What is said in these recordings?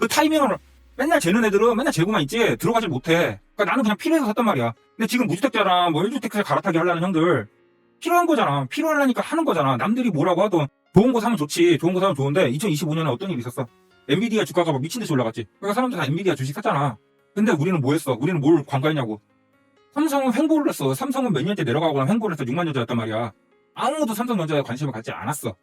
그 타이밍을 맨날 재는 애들은 맨날 재고만 있지 들어가질 못해. 그러니까 나는 그냥 필요해서 샀단 말이야. 근데 지금 무주택자나 뭐 1주택자 갈아타기 하려는 형들 필요한 거잖아. 필요하려니까 하는 거잖아. 남들이 뭐라고 하든 좋은 거 사면 좋지. 좋은 거 사면 좋은데 2025년에 어떤 일이 있었어? 엔비디아 주가가 막 미친 듯이 올라갔지. 그러니까 사람들 다 엔비디아 주식 샀잖아. 근데 우리는 뭐 했어? 우리는 뭘 관가했냐고. 삼성은 횡보를 했어. 삼성은 몇 년째 내려가거나 횡보를 해서 6만 년자였단 말이야. 아무도 삼성전자에 관심을 갖지 않았어.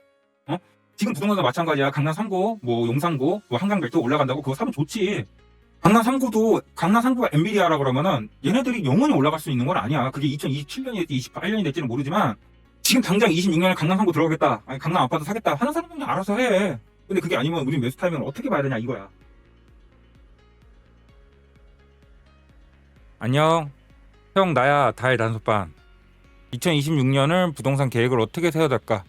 어? 지금 부동산도 마찬가지야. 강남 3구, 뭐 용산구, 뭐 한강별도 올라간다고 그거 사면 좋지. 강남 3구가 엔비디아라 그러면은 얘네들이 영원히 올라갈 수 있는 건 아니야. 그게 2027년이 될지 28년이 될지는 모르지만 지금 당장 26년에 강남 3구 들어가겠다. 아니 강남 아파트 사겠다 하는 사람은 그냥 알아서 해. 근데 그게 아니면 우리 매수 타이밍을 어떻게 봐야 되냐 이거야. 안녕. 형 나야 달 단속반. 2026년을 부동산 계획을 어떻게 세워야 될까?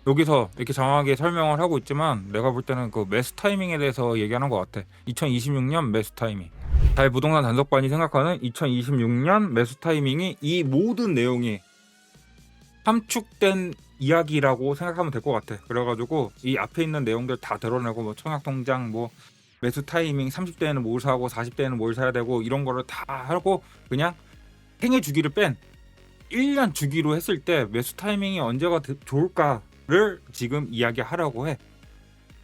여기서 이렇게 정확하게 설명을 하고 있지만 내가 볼 때는 그 매수 타이밍에 대해서 얘기하는 것 같아. 2026년 매수 타이밍. 달 부동산 단속반이 생각하는 2026년 매수 타이밍이 이 모든 내용이 함축된 이야기라고 생각하면 될 것 같아. 그래가지고 이 앞에 있는 내용들 다 드러내고 뭐 청약통장 뭐 매수 타이밍 30대에는 뭘 사고 40대에는 뭘 사야 되고 이런 거를 다 하고 그냥 생애 주기를 뺀 1년 주기로 했을 때 매수 타이밍이 언제가 좋을까를 지금 이야기하려고 해.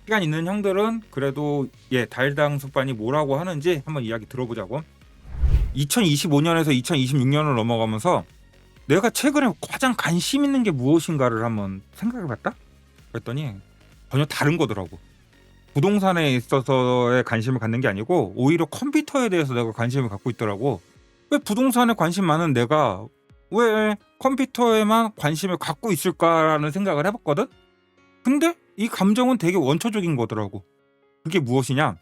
시간 있는 형들은 그래도 달당 속반이 뭐라고 하는지 한번 이야기 들어보자고. 2025년에서 2026년을 넘어가면서 내가 최근에 가장 관심 있는 게 무엇인가를 한번 생각해봤다? 그랬더니 전혀 다른 거더라고. 부동산에 있어서의 관심을 갖는 게 아니고 오히려 컴퓨터에 대해서 내가 관심을 갖고 있더라고. 왜 부동산에 관심 많은 내가 왜 컴퓨터에만 관심을 갖고 있을까라는 생각을 해봤거든? 근데 이 감정은 되게 원초적인 거더라고. 그게 무엇이냐?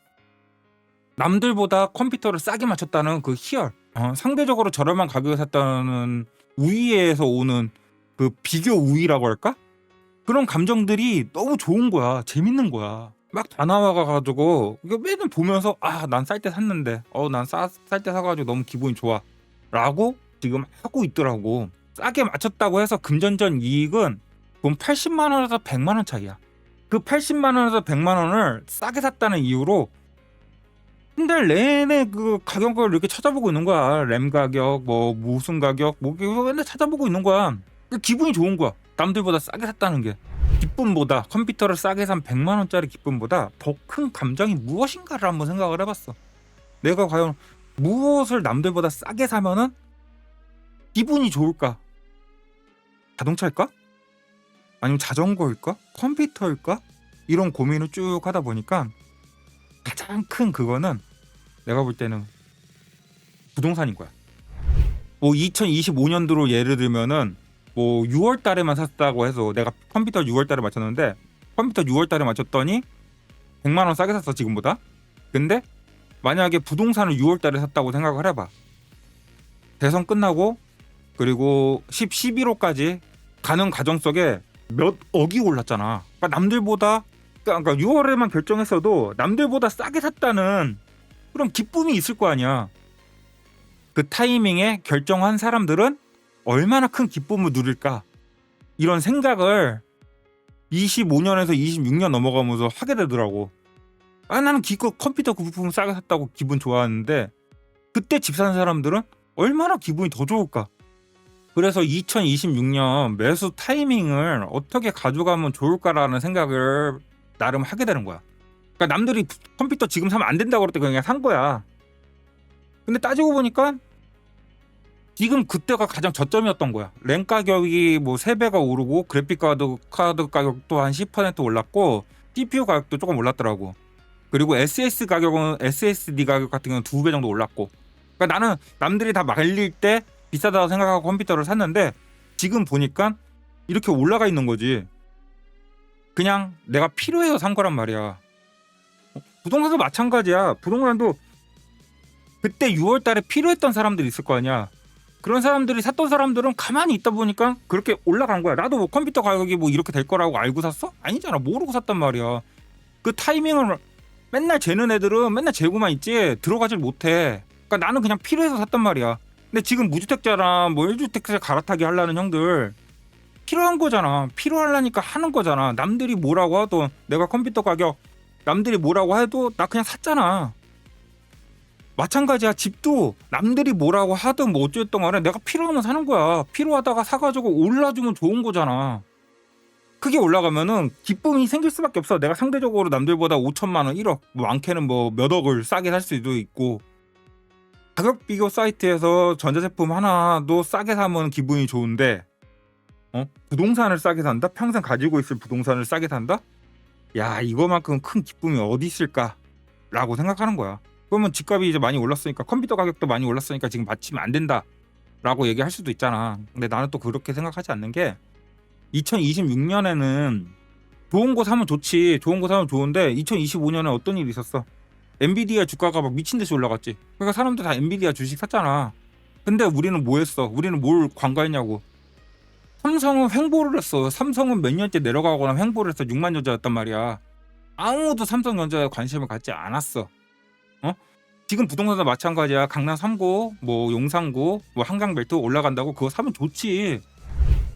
남들보다 컴퓨터를 싸게 맞췄다는 그 희열, 상대적으로 저렴한 가격에 샀다는 우위에서 오는 그 비교 우위라고 할까? 그런 감정들이 너무 좋은 거야. 재밌는 거야. 막 다 나와가지고 이거 매번 보면서 난 쌀 때 샀는데 난 쌀 때 사가지고 너무 기분이 좋아 라고 지금 하고 있더라고. 싸게 맞췄다고 해서 금전전 이익은 돈 80만 원에서 100만 원 차이야. 그 80만 원에서 100만 원을 싸게 샀다는 이유로 한 달 내내 그 가격을 이렇게 찾아보고 있는 거야. 램 가격, 뭐 무슨 가격, 뭐 이거 맨날 찾아보고 있는 거야. 기분이 좋은 거야. 남들보다 싸게 샀다는 게. 기쁨보다 컴퓨터를 싸게 산 100만 원짜리 기쁨보다 더 큰 감정이 무엇인가를 한번 생각을 해봤어. 내가 과연 무엇을 남들보다 싸게 사면은 기분이 좋을까? 자동차일까? 아니면 자전거일까? 컴퓨터일까? 이런 고민을 쭉 하다 보니까 가장 큰 그거는 내가 볼 때는 부동산인 거야. 뭐 2025년도로 예를 들면은 뭐 6월 달에만 샀다고 해서 내가 컴퓨터 6월 달에 맞췄는데 컴퓨터 6월 달에 맞췄더니 100만 원 싸게 샀어 지금보다. 근데 만약에 부동산을 6월 달에 샀다고 생각을 해봐. 대선 끝나고 그리고 11호까지 가는 과정 속에 몇 억이 올랐잖아. 그러니까 남들보다 그러니까 6월에만 결정했어도 남들보다 싸게 샀다는 그런 기쁨이 있을 거 아니야. 그 타이밍에 결정한 사람들은 얼마나 큰 기쁨을 누릴까? 이런 생각을 25년에서 26년 넘어가면서 하게 되더라고. 나는 기껏 컴퓨터 그 부품 싸게 샀다고 기분 좋아하는데 그때 집 사는 사람들은 얼마나 기분이 더 좋을까? 그래서 2026년 매수 타이밍을 어떻게 가져가면 좋을까라는 생각을 나름 하게 되는 거야. 그러니까 남들이 컴퓨터 지금 사면 안 된다고 그럴 때 그냥 산 거야. 근데 따지고 보니까 지금 그때가 가장 저점이었던 거야. 램 가격이 뭐 3배가 오르고 그래픽 카드 가격도 한 10% 올랐고 CPU 가격도 조금 올랐더라고. 그리고 SSD 가격 같은 경우는 2배 정도 올랐고. 그러니까 나는 남들이 다 말릴 때 비싸다고 생각하고 컴퓨터를 샀는데 지금 보니까 이렇게 올라가 있는 거지. 그냥 내가 필요해서 산 거란 말이야. 부동산도 마찬가지야. 부동산도 그때 6월 달에 필요했던 사람들이 있을 거 아니야. 그런 사람들이 샀던 사람들은 가만히 있다 보니까 그렇게 올라간 거야. 나도 뭐 컴퓨터 가격이 뭐 이렇게 될 거라고 알고 샀어? 아니잖아. 모르고 샀단 말이야. 그 타이밍을 맨날 재는 애들은 맨날 재고만 있지 들어가질 못해. 그러니까 나는 그냥 필요해서 샀단 말이야. 근데 지금 무주택자랑 뭐 1주택자 갈아타기 하려는 형들 필요한 거잖아. 필요하려니까 하는 거잖아. 남들이 뭐라고 하든 내가 컴퓨터 가격 남들이 뭐라고 해도 나 그냥 샀잖아. 마찬가지야. 집도 남들이 뭐라고 하든 뭐 어쨌든 간에 내가 필요하면 사는 거야. 필요하다가 사가지고 올라주면 좋은 거잖아. 크게 올라가면은 기쁨이 생길 수밖에 없어. 내가 상대적으로 남들보다 5천만 원, 1억, 뭐 많게는 뭐 몇 억을 싸게 살 수도 있고, 가격 비교 사이트에서 전자제품 하나도 싸게 사면 기분이 좋은데, 부동산을 싸게 산다? 평생 가지고 있을 부동산을 싸게 산다? 야, 이거만큼 큰 기쁨이 어디 있을까라고 생각하는 거야. 그러면 집값이 이제 많이 올랐으니까, 컴퓨터 가격도 많이 올랐으니까 지금 맞추면 안 된다라고 얘기할 수도 있잖아. 근데 나는 또 그렇게 생각하지 않는 게, 2026년에는 좋은 거 사면 좋지. 좋은 거 사면 좋은데 2025년에 어떤 일이 있었어? 엔비디아 주가가 막 미친 듯이 올라갔지. 그러니까 사람들 다 엔비디아 주식 샀잖아. 근데 우리는 뭐 했어? 우리는 뭘 광고했냐고. 삼성은 횡보를 했어. 삼성은 몇 년째 내려가거나 횡보를 해서 6만 전자였단 말이야. 아무도 삼성전자에 관심을 갖지 않았어. 지금 부동산도 마찬가지야. 강남 3구, 뭐 용산구, 뭐 한강벨트 올라간다고 그거 사면 좋지.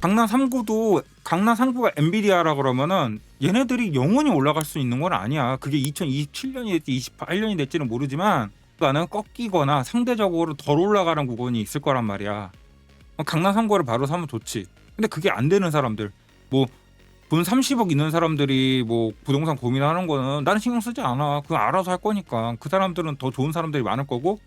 강남 3구가 엔비디아라 그러면은 얘네들이 영원히 올라갈 수 있는 건 아니야. 그게 2027년이 됐지 28년이 될지는 모르지만 나는 꺾이거나 상대적으로 덜 올라가는 구간이 있을 거란 말이야. 강남 3구를 바로 사면 좋지. 근데 그게 안 되는 사람들, 뭐 돈 30억 있는 사람들이 뭐 부동산 고민하는 거는 나는 신경 쓰지 않아. 그거 알아서 할 거니까. 그 사람들은 더 좋은 사람들이 많을 거고,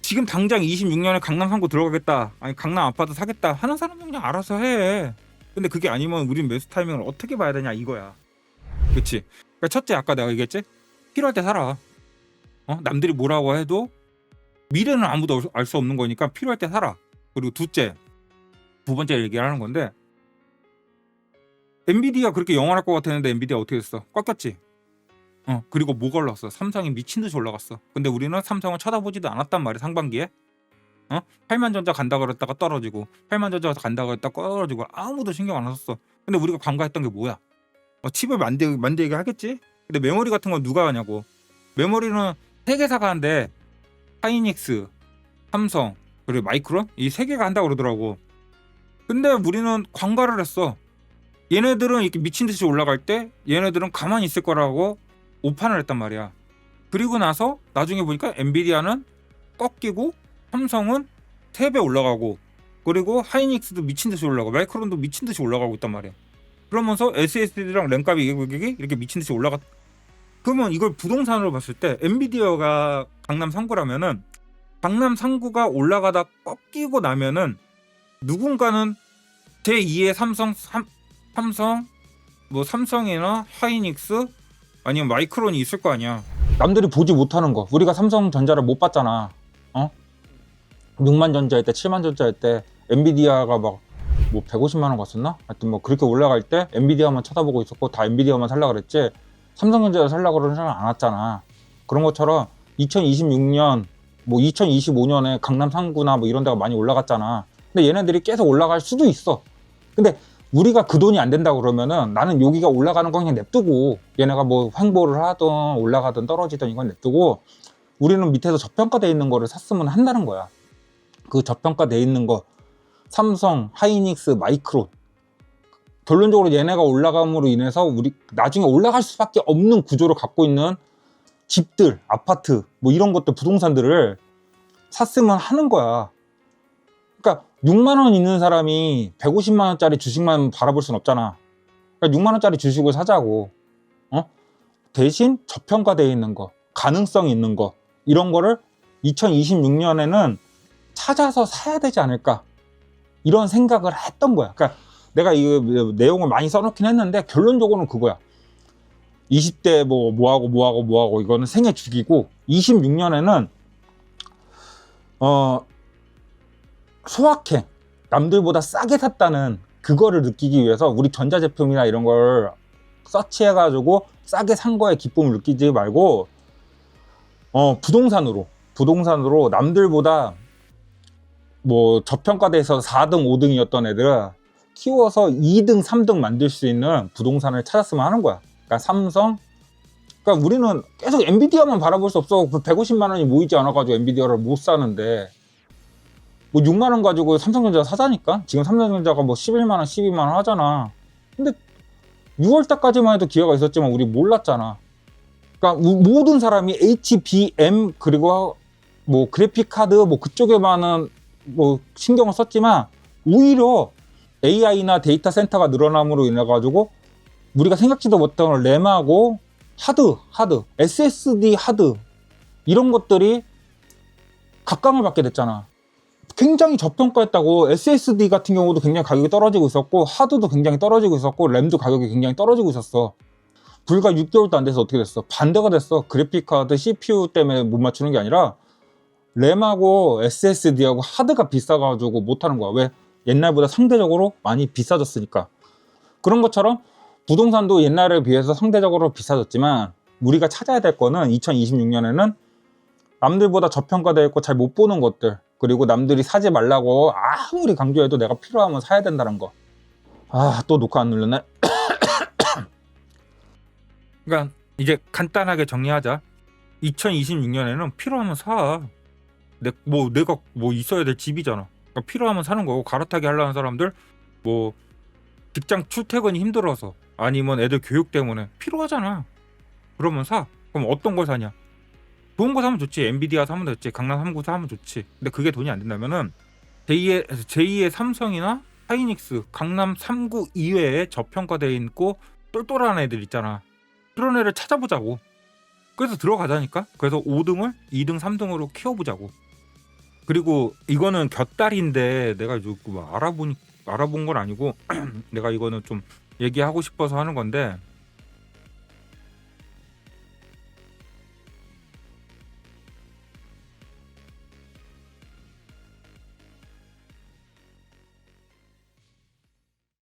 지금 당장 26년에 강남 3구 들어가겠다, 아니 강남 아파트 사겠다 하는 사람은 그냥 알아서 해. 근데 그게 아니면 우린 매수 타이밍을 어떻게 봐야 되냐 이거야. 그치? 그러니까 첫째, 아까 내가 얘기했지? 필요할 때 사라. 남들이 뭐라고 해도 미래는 아무도 알 수 없는 거니까 필요할 때 사라. 그리고 두 번째 얘기하는 건데, 엔비디아 그렇게 영원할 것 같았는데 엔비디아 어떻게 됐어? 꺾였지? 그리고 뭐가 올랐어? 삼성이 미친듯이 올라갔어. 근데 우리는 삼성을 쳐다보지도 않았단 말이야. 상반기에 8만전자 간다 그랬다가 떨어지고, 8만전자 간다 그랬다가 떨어지고, 아무도 신경 안 썼어. 근데 우리가 관가했던 게 뭐야? 칩을 만들게 하겠지? 근데 메모리 같은 건 누가 하냐고. 메모리는 3개사가 한대. 하이닉스, 삼성, 그리고 마이크론, 이 3개가 한다고 그러더라고. 근데 우리는 관가를 했어. 얘네들은 이렇게 미친듯이 올라갈 때 얘네들은 가만히 있을 거라고 오판을 했단 말이야. 그리고 나서 나중에 보니까 엔비디아는 꺾이고, 삼성은 3배 올라가고, 그리고 하이닉스도 미친듯이 올라가고, 마이크론도 미친듯이 올라가고 있단 말이야. 그러면서 SSD랑 램값이 이렇게 미친듯이 올라갔. 그러면 이걸 부동산으로 봤을 때 엔비디아가 강남 3구라면은, 강남 3구가 올라가다 꺾이고 나면은 누군가는 제2의 삼성, 뭐 삼성이나 하이닉스 아니면 마이크론이 있을 거 아니야. 남들이 보지 못하는 거. 우리가 삼성전자를 못 봤잖아. 6만 전자일 때, 7만 전자일 때 엔비디아가 막 뭐 150만 원 갔었나? 하여튼 뭐 그렇게 올라갈 때 엔비디아만 쳐다보고 있었고, 다 엔비디아만 살라 그랬지 삼성전자를 살라 그러는 사람 안 왔잖아. 그런 것처럼 2026년 뭐 2025년에 강남 3구나 뭐 이런 데가 많이 올라갔잖아. 근데 얘네들이 계속 올라갈 수도 있어. 근데 우리가 그 돈이 안 된다고 그러면은 나는 여기가 올라가는 건 그냥 냅두고, 얘네가 뭐 횡보를 하든 올라가든 떨어지든 이건 냅두고, 우리는 밑에서 저평가돼 있는 거를 샀으면 한다는 거야. 그 저평가돼 있는 거, 삼성, 하이닉스, 마이크론, 결론적으로 얘네가 올라감으로 인해서 우리 나중에 올라갈 수밖에 없는 구조를 갖고 있는 집들, 아파트 뭐 이런 것들, 부동산들을 샀으면 하는 거야. 그러니까 6만 원 있는 사람이 150만 원짜리 주식만 바라볼 순 없잖아. 그러니까 6만 원짜리 주식을 사자고. 대신 저평가되어 있는 거, 가능성 있는 거, 이런 거를 2026년에는 찾아서 사야 되지 않을까, 이런 생각을 했던 거야. 그러니까 내가 이 내용을 많이 써놓긴 했는데 결론적으로는 그거야. 20대 뭐하고 이거는 생애 죽이고, 26년에는 소확행, 남들보다 싸게 샀다는 그거를 느끼기 위해서 우리 전자제품이나 이런 걸 서치해가지고 싸게 산 거에 기쁨을 느끼지 말고, 부동산으로 남들보다 뭐 저평가돼서 4등 5등이었던 애들을 키워서 2등 3등 만들 수 있는 부동산을 찾았으면 하는 거야. 그러니까 삼성, 그러니까 우리는 계속 엔비디아만 바라볼 수 없어. 150만 원이 모이지 않아가지고 엔비디아를 못 사는데, 뭐 6만 원 가지고 삼성전자 사자니까. 지금 삼성전자가 뭐 11만 원, 12만 원 하잖아. 근데 6월 달까지만 해도 기회가 있었지만 우리 몰랐잖아. 그러니까 모든 사람이 HBM 그리고 뭐 그래픽 카드 뭐 그쪽에만은 뭐 신경을 썼지만 오히려 AI나 데이터 센터가 늘어남으로 인해 가지고 우리가 생각지도 못한 램하고 하드, SSD 하드 이런 것들이 각광을 받게 됐잖아. 굉장히 저평가했다고. SSD 같은 경우도 굉장히 가격이 떨어지고 있었고 하드도 굉장히 떨어지고 있었고 램도 가격이 굉장히 떨어지고 있었어. 불과 6개월도 안 돼서 어떻게 됐어? 반대가 됐어. 그래픽카드 CPU 때문에 못 맞추는 게 아니라 램하고 SSD하고 하드가 비싸가지고 못하는 거야. 왜? 옛날보다 상대적으로 많이 비싸졌으니까. 그런 것처럼 부동산도 옛날에 비해서 상대적으로 비싸졌지만 우리가 찾아야 될 거는 2026년에는 남들보다 저평가되어 있고 잘 못 보는 것들, 그리고 남들이 사지 말라고 아무리 강조해도 내가 필요하면 사야 된다는 거. 또 녹화 안 눌렀네. 그러니까 이제 간단하게 정리하자. 2026년에는 필요하면 사. 내가 뭐 있어야 될 집이잖아. 그러니까 필요하면 사는 거고, 갈아타기 하려는 사람들 뭐 직장 출퇴근이 힘들어서 아니면 애들 교육 때문에 필요하잖아. 그러면 사. 그럼 어떤 걸 사냐? 좋은 거 사면 좋지. 엔비디아 사면 좋지. 강남 3구 사면 좋지. 근데 그게 돈이 안 된다면은 제2의 삼성이나 하이닉스, 강남 3구 이외에 저평가되어 있고 똘똘한 애들 있잖아. 그런 애를 찾아보자고. 그래서 들어가자니까. 그래서 5등을 2등, 3등으로 키워보자고. 그리고 이거는 곁다리인데 내가 뭐 알아본 건 아니고 내가 이거는 좀 얘기하고 싶어서 하는 건데,